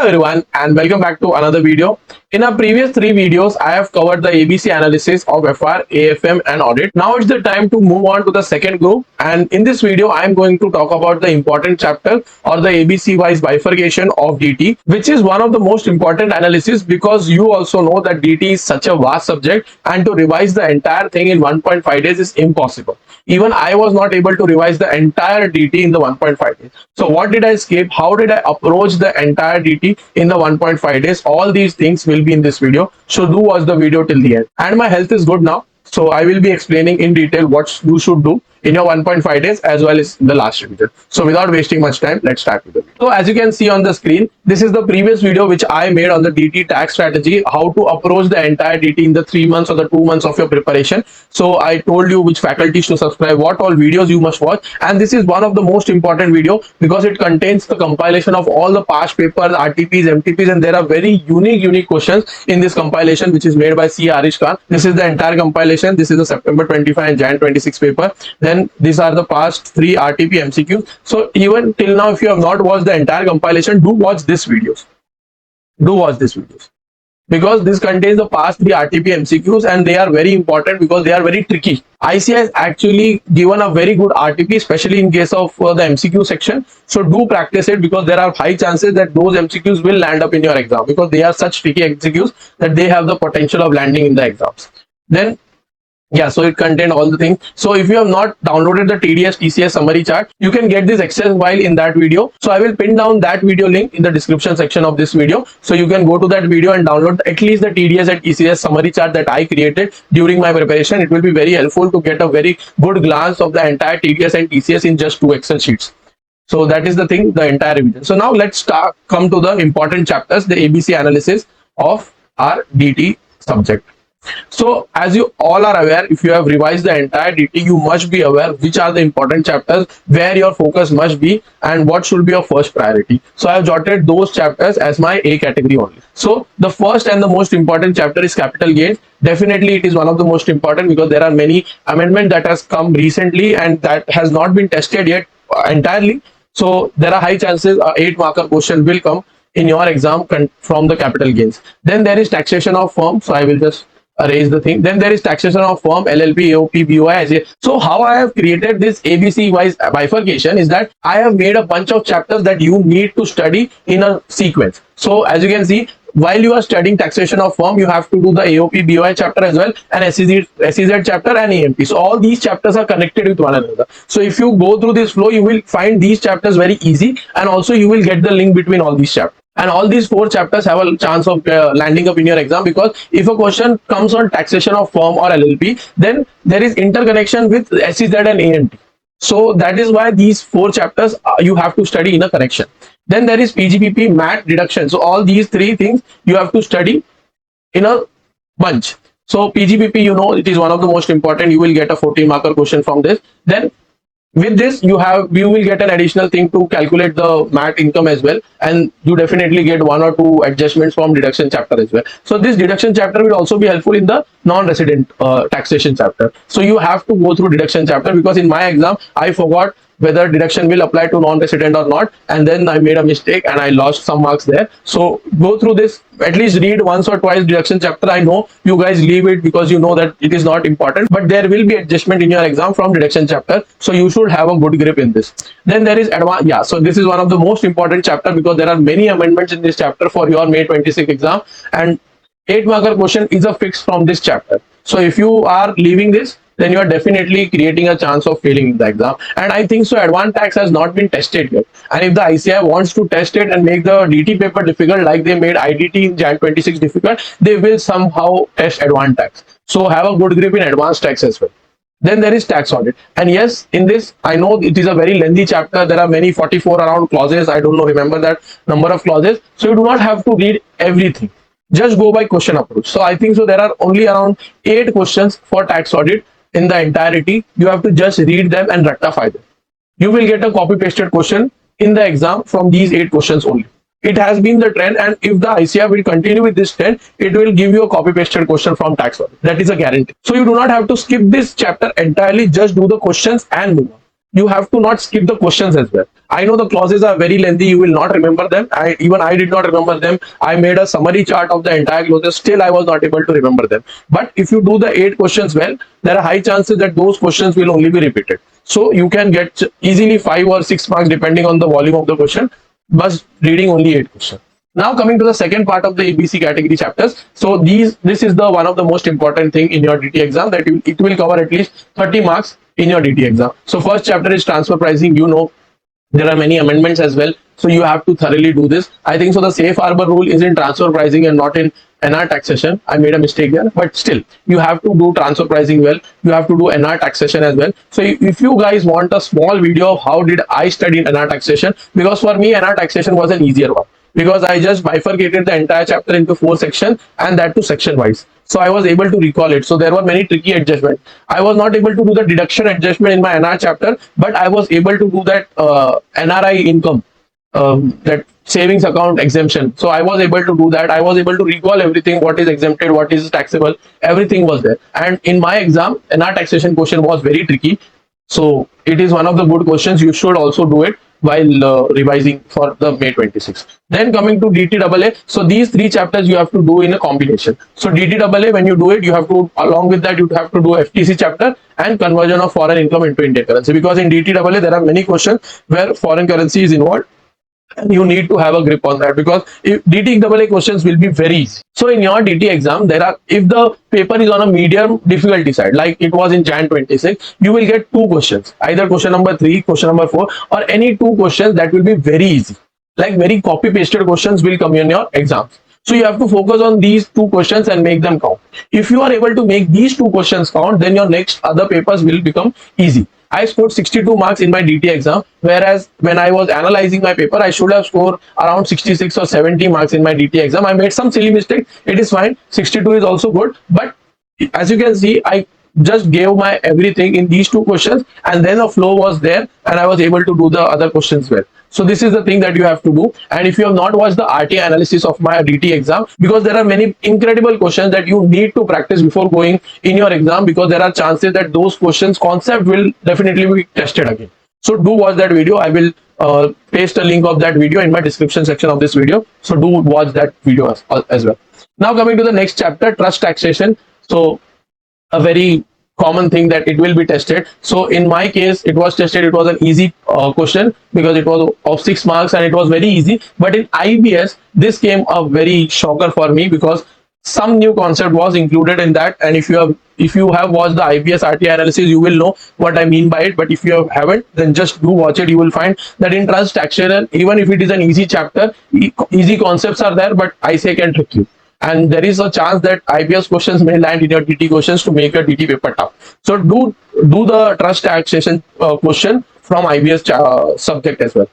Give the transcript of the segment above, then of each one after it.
Hello everyone and welcome back to another video. In our previous three videos, I have covered the ABC analysis of FR, AFM and audit. Now it's the time to move on to the second group, and in this video I am going to talk about the important chapter or the ABC wise bifurcation of DT, which is one of the most important analysis because you also know that DT is such a vast subject and to revise the entire thing in 1.5 days is impossible. Even I was not able to revise the entire DT in the 1.5 days. So what did I skip? How did I approach the entire DT in the 1.5 days? All these things will be in this video. So do watch the video till the end. And my health is good now. So I will be explaining in detail what you should do in your 1.5 days as well as the last video. So without wasting much time, let's start with it. So as you can see on the screen, this is the previous video which I made on the DT tax strategy, how to approach the entire DT in the 3 months or the 2 months of your preparation. So I told you which faculties to subscribe, what all videos you must watch, and this is one of the most important video because it contains the compilation of all the past papers, RTPs, MTPs, and there are very unique questions in this compilation which is made by C. Arish Khan. This is the entire compilation. This is the September 25 and Jan 26 paper. Then these are the past 3 RTP MCQs. So even till now, if you have not watched the entire compilation, do watch this videos. Do watch these videos because this contains the past 3 RTP MCQs and they are very important because they are very tricky. ICAI has actually given a very good RTP, especially in case of the MCQ section. So do practice it because there are high chances that those MCQs will land up in your exam because they are such tricky MCQs that they have the potential of landing in the exams. Then yeah, so it contained all the things. So if you have not downloaded the TDS TCS summary chart, you can get this Excel file in that video. So I will pin down that video link in the description section of this video. So you can go to that video and download at least the TDS and TCS summary chart that I created during my preparation. It will be very helpful to get a very good glance of the entire TDS and TCS in just 2 Excel sheets. So that is the thing, the entire revision. So now let's come to the important chapters, the ABC analysis of our DT subject. So as you all are aware, if you have revised the entire DT, you must be aware which are the important chapters, where your focus must be and what should be your first priority. So I have jotted those chapters as my A category only. So the first and the most important chapter is capital gains. Definitely it is one of the most important because there are many amendments that has come recently and that has not been tested yet entirely. So there are high chances 8-marker question will come in your exam from the capital gains. Then there is taxation of firm. So I will just erase the thing. Then there is taxation of firm, LLP, AOP, BOI, SA. So how I have created this ABC wise bifurcation is that I have made a bunch of chapters that you need to study in a sequence. So as you can see, while you are studying taxation of firm, you have to do the AOP, BOI chapter as well, and SEZ chapter and AMP. So all these chapters are connected with one another. So if you go through this flow, you will find these chapters very easy, and also you will get the link between all these chapters. And all these 4 chapters have a chance of landing up in your exam because if a question comes on taxation of firm or LLP, then there is interconnection with SEZ and AMP. So that is why these 4 chapters you have to study in a connection. Then there is PGBP, MAT, deduction. So all these 3 things you have to study in a bunch. So PGBP, you know, it is one of the most important. You will get a 14-marker question from this. Then with this you will get an additional thing to calculate the MAT income as well, and you definitely get 1 or 2 adjustments from deduction chapter as well. So this deduction chapter will also be helpful in the non-resident taxation chapter. So you have to go through deduction chapter because in my exam I forgot whether deduction will apply to non-resident or not, and then I made a mistake and I lost some marks there. So go through this, at least read once or twice deduction chapter. I know you guys leave it because you know that it is not important, but there will be adjustment in your exam from deduction chapter, so you should have a good grip in this. Then there is advanced. Yeah, so this is one of the most important chapter because there are many amendments in this chapter for your May 26 exam, and 8-marker question is a fix from this chapter. So if you are leaving this, then you are definitely creating a chance of failing in the exam. And I think so advanced tax has not been tested yet, and if the ICAI wants to test it and make the DT paper difficult like they made IDT in Jan 26 difficult, they will somehow test advanced tax. So have a good grip in advanced tax as well. Then there is tax audit, and yes, in this I know it is a very lengthy chapter. There are many 44 around clauses. I don't know, remember that number of clauses. So you do not have to read everything. Just go by question approach. So I think so there are only around 8 questions for tax audit in the entirety. You have to just read them and rectify them. You will get a copy pasted question in the exam from these 8 questions only. It has been the trend, and if the ICAI will continue with this trend, it will give you a copy pasted question from tax audit. That is a guarantee. So you do not have to skip this chapter entirely, just do the questions and move on. you have to not skip the questions as well. I know the clauses are very lengthy, you will not remember them. I did not remember them. I made a summary chart of the entire clauses, still I was not able to remember them. But if you do the 8 questions well, there are high chances that those questions will only be repeated. So you can get easily 5 or 6 marks depending on the volume of the question, but reading only 8 questions. Now coming to the second part of the ABC category chapters. So this is the one of the most important thing in your DT exam, that it will cover at least 30 marks in your DT exam. So first chapter is transfer pricing. You know, there are many amendments as well, so you have to thoroughly do this. I think so the safe harbor rule is in transfer pricing and not in NR taxation. I made a mistake here, but still you have to do transfer pricing well, you have to do NR taxation as well. So if you guys want a small video of how did I study NR taxation, because for me NR taxation was an easier one, because I just bifurcated the entire chapter into 4 sections, and that to section wise. So I was able to recall it. So there were many tricky adjustments. I was not able to do the deduction adjustment in my NR chapter, but I was able to do that NRI income, that savings account exemption. So I was able to do that. I was able to recall everything, what is exempted, what is taxable, everything was there. And in my exam, NR taxation question was very tricky. So it is one of the good questions. You should also do it while revising for the May 26th. Then coming to DTAA, so these 3 chapters you have to do in a combination. So DTAA, when you do it, you have to, along with that, you have to do FTC chapter and conversion of foreign income into Indian currency, because in DTAA there are many questions where foreign currency is involved, and you need to have a grip on that, because if DTAA questions will be very easy. So in your DT exam, there are, if the paper is on a medium difficulty side, like it was in Jan 26, you will get 2 questions, either question number 3, question number 4, or any 2 questions that will be very easy, like very copy pasted questions will come in your exams. So you have to focus on these 2 questions and make them count. If you are able to make these 2 questions count, then your next other papers will become easy. I scored 62 marks in my DT exam, whereas when I was analyzing my paper, I should have scored around 66 or 70 marks in my DT exam. I made some silly mistake. It is fine. 62 is also good. But as you can see, I just gave my everything in these 2 questions, and then the flow was there, and I was able to do the other questions well. So this is the thing that you have to do. And if you have not watched the RTA analysis of my DT exam, because there are many incredible questions that you need to practice before going in your exam, because there are chances that those questions concept will definitely be tested again. So do watch that video. I will paste a link of that video in my description section of this video. So do watch that video as well. Now coming to the next chapter, trust taxation. So a very common thing that it will be tested. So in my case, it was tested. It was an easy question, because it was of 6 marks and it was very easy. But in IBS, this came a very shocker for me, because some new concept was included in that. And if you have watched the IBS RTA analysis, you will know what I mean by it. But if you haven't, then just do watch it. You will find that in trust taxation, even if it is an easy chapter, easy concepts are there, but ICAI can trick you. And there is a chance that IBS questions may land in your DT questions to make your DT paper tough. So do the trust taxation question from IBS subject as well.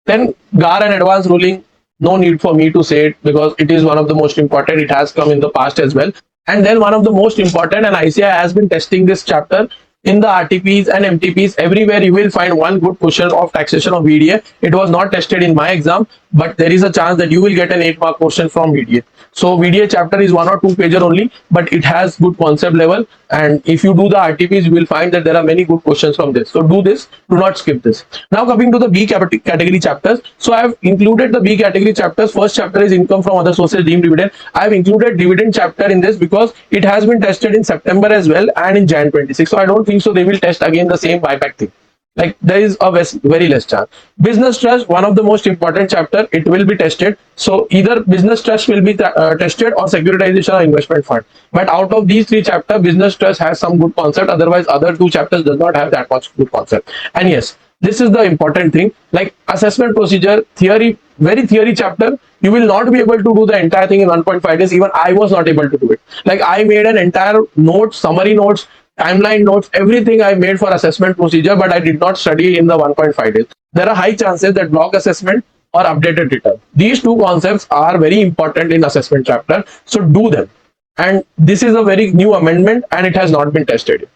Then GAR and advanced ruling, no need for me to say it, because it is one of the most important. It has come in the past as well. And then one of the most important, and ICAI has been testing this chapter in the RTPs and MTPs. Everywhere you will find one good question of taxation of VDA. It was not tested in my exam, but there is a chance that you will get an 8-mark question from VDA. So VDA chapter is 1 or 2 pager only, but it has good concept level. And if you do the RTPs, you will find that there are many good questions from this. So do this, do not skip this. Now coming to the B category chapters. So I have included the B category chapters. First chapter is income from other sources, deemed dividend. I have included dividend chapter in this because it has been tested in September as well and in Jan 26. So I don't think so they will test again the same buyback thing. Like there is a very less chance. Business trust, one of the most important chapter, it will be tested. So either business trust will be tested or securitization or investment fund. But out of these 3 chapters, business trust has some good concept. Otherwise, other 2 chapters does not have that much good concept. And yes, this is the important thing. Like assessment procedure, theory, very theory chapter, you will not be able to do the entire thing in 1.5 days. Even I was not able to do it. Like I made an entire note, summary notes, timeline notes, everything I made for assessment procedure, but I did not study in the 1.5 days. There are high chances that block assessment or updated return. These 2 concepts are very important in assessment chapter. So do them. And this is a very new amendment and it has not been tested yet.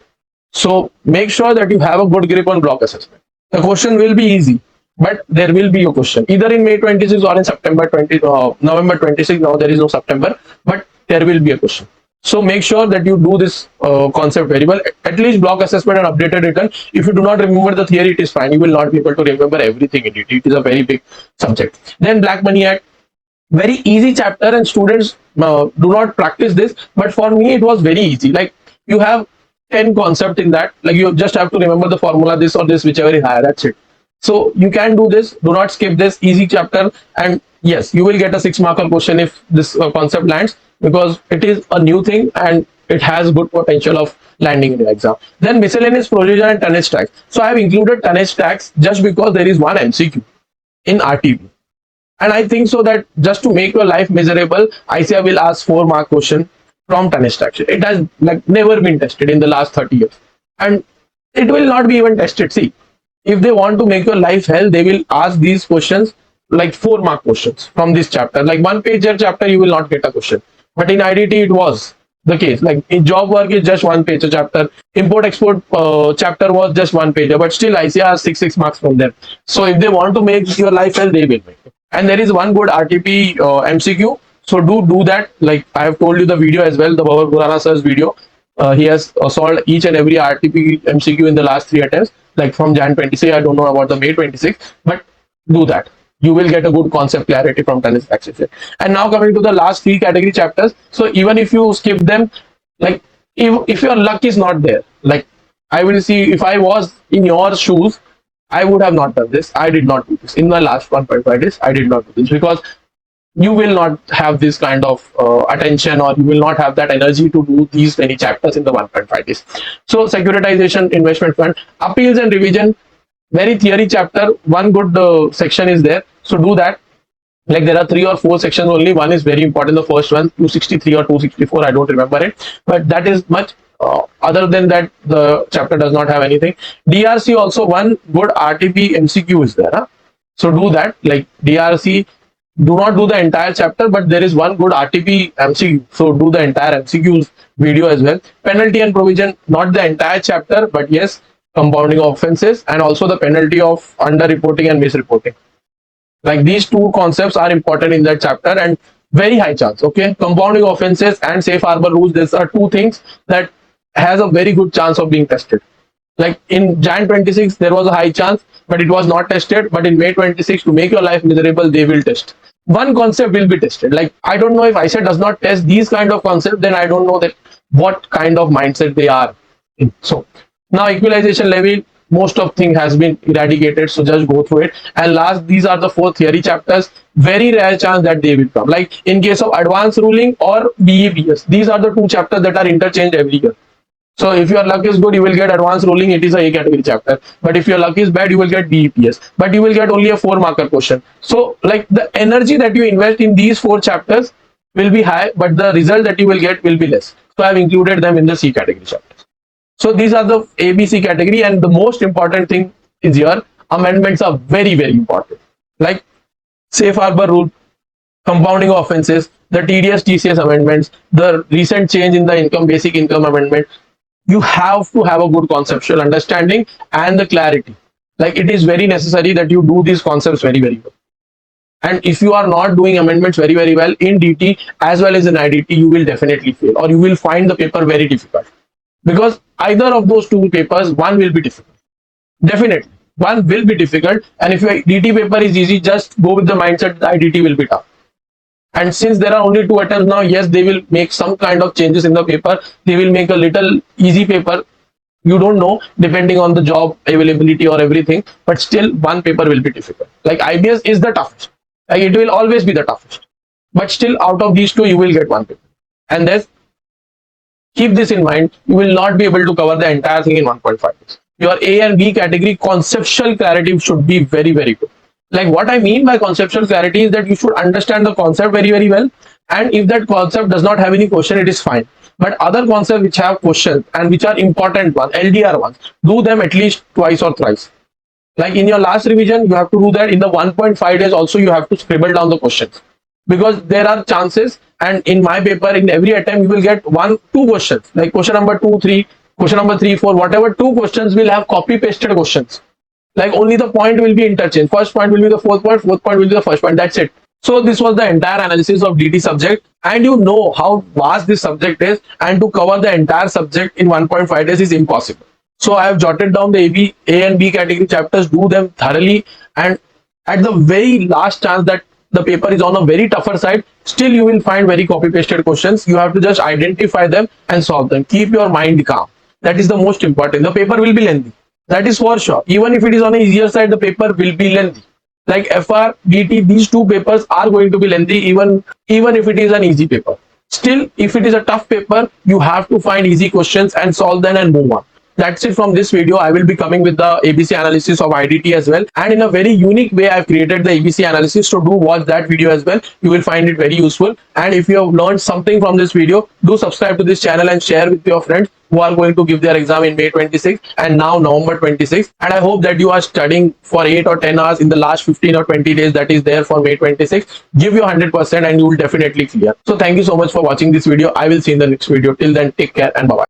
So make sure that you have a good grip on block assessment. The question will be easy, but there will be a question either in May 26 or in November 26. Now there is no September, but there will be a question. So make sure that you do this concept very well. At least block assessment and updated return. If you do not remember the theory, it is fine. You will not be able to remember everything in it. It is a very big subject. Then Black Money Act, very easy chapter, and students do not practice this. But for me, it was very easy. Like you have 10 concept in that. Like you just have to remember the formula, this or this, whichever is higher. That's it. So you can do this. Do not skip this easy chapter. And yes, you will get a 6-marker question if this concept lands, because it is a new thing and it has good potential of landing in the exam. Then miscellaneous procedure and tonnage tax. So I have included tonnage tax just because there is one MCQ in RTP. And I think so that just to make your life miserable, ICAI will ask 4-mark question from tonnage tax. It has like never been tested in the last 30 years. And it will not be even tested. See, if they want to make your life hell, they will ask these questions like 4-mark questions from this chapter. Like 1-pager chapter, you will not get a question. But in IDT, it was the case. Like in job work, is just 1-pager chapter. Import export chapter was just 1-pager. But still, ICAI has 6 marks from them. So if they want to make your life hell, they will make it. And there is one good RTP MCQ. So do that. Like I have told you the video as well, the Baba Burana sir's video. He has solved each and every RTP MCQ in the last 3 attempts. Like from Jan 26, I don't know about the May 26, but do that. You will get a good concept clarity from tonnage taxation. And now coming to the last 3 category chapters. So even if you skip them, like if your luck is not there, like I will see, if I was in your shoes, I would have not done this. I did not do this. In my last 1.5 days, I did not do this because you will not have this kind of attention, or you will not have that energy to do these many chapters in the 1.5 days. So securitization, investment fund, appeals and revision, very theory chapter. One good section is there. So do that. Like there are 3 or 4 sections only. One is very important. The first one, 263 or 264. I don't remember it, but that is much. Other than that, the chapter does not have anything. DRC also, one good RTP MCQ is there. Huh? So do that. Like DRC, do not do the entire chapter, but there is one good RTP MCQ. So do the entire MCQs video as well. Penalty and provision, not the entire chapter, but yes, compounding offenses and also the penalty of underreporting and misreporting. Like these 2 concepts are important in that chapter and very high chance. Okay, compounding offenses and safe harbor rules. These are 2 things that has a very good chance of being tested. Like in Jan 26, there was a high chance, but it was not tested. But in May 26, to make your life miserable, they will test. One concept will be tested. Like I don't know if ICAI does not test these kind of concepts, then I don't know that what kind of mindset they are in. So now equalization levy, most of thing has been eradicated. So just go through it. And last, these are the 4 theory chapters. Very rare chance that they will come. Like in case of advanced ruling or BEPS, these are the 2 chapters that are interchanged every year. So if your luck is good, you will get advanced ruling. It is a category chapter. But if your luck is bad, you will get BEPS. But you will get only a 4-marker question. So like the energy that you invest in these 4 chapters will be high, but the result that you will get will be less. So I have included them in the C category chapters. So these are the ABC category, and the most important thing is here, amendments are very, very important. Like safe harbor rule, compounding offenses, the TDS TCS amendments, the recent change in the basic income amendment. You have to have a good conceptual understanding and the clarity. Like it is very necessary that you do these concepts very, very well. And if you are not doing amendments very, very well in DT as well as in IDT, you will definitely fail, or you will find the paper very difficult. Because either of those 2 papers, one will be difficult. Definitely, one will be difficult. And if your DT paper is easy, just go with the mindset that IDT will be tough. And since there are only 2 attempts now, yes, they will make some kind of changes in the paper. They will make a little easy paper. You don't know, depending on the job availability or everything, but still one paper will be difficult. Like IBS is the toughest. Like it will always be the toughest. But still, out of these 2, you will get one paper. And then keep this in mind, you will not be able to cover the entire thing in 1.5 days. Your A and B category conceptual clarity should be very, very good. Like what I mean by conceptual clarity is that you should understand the concept very, very well. And if that concept does not have any question, it is fine. But other concepts which have questions and which are important ones, LDR ones, do them at least twice or thrice. Like in your last revision, you have to do that. In the 1.5 days also, you have to scribble down the questions. Because there are chances, and in my paper, in every attempt, you will get 1, 2 questions. Like question number 2, 3, question number 3, 4, whatever 2 questions will have copy pasted questions. Like only the point will be interchanged. First point will be the 4th point will be the first point. That's it. So this was the entire analysis of DT subject, and you know how vast this subject is, and to cover the entire subject in 1.5 days is impossible. So I have jotted down the A and B category chapters, do them thoroughly, and at the very last chance that the paper is on a very tougher side, still you will find very copy pasted questions. You have to just identify them and solve them. Keep your mind calm. That is the most important. The paper will be lengthy. That is for sure. Even if it is on an easier side, the paper will be lengthy. Like FR, DT, these two papers are going to be lengthy, even if it is an easy paper. Still, if it is a tough paper, you have to find easy questions and solve them and move on. That's it from this video. I will be coming with the ABC analysis of IDT as well, and in a very unique way I've created the ABC analysis, so do watch that video as well. You will find it very useful, and if you have learned something from this video, do subscribe to this channel and share with your friends who are going to give their exam in May 26 and now November 26. And I hope that you are studying for 8 or 10 hours in the last 15 or 20 days that is there for May 26. Give your 100% and you will definitely clear. So thank you so much for watching this video. I will see you in the next video. Till then, take care and bye bye.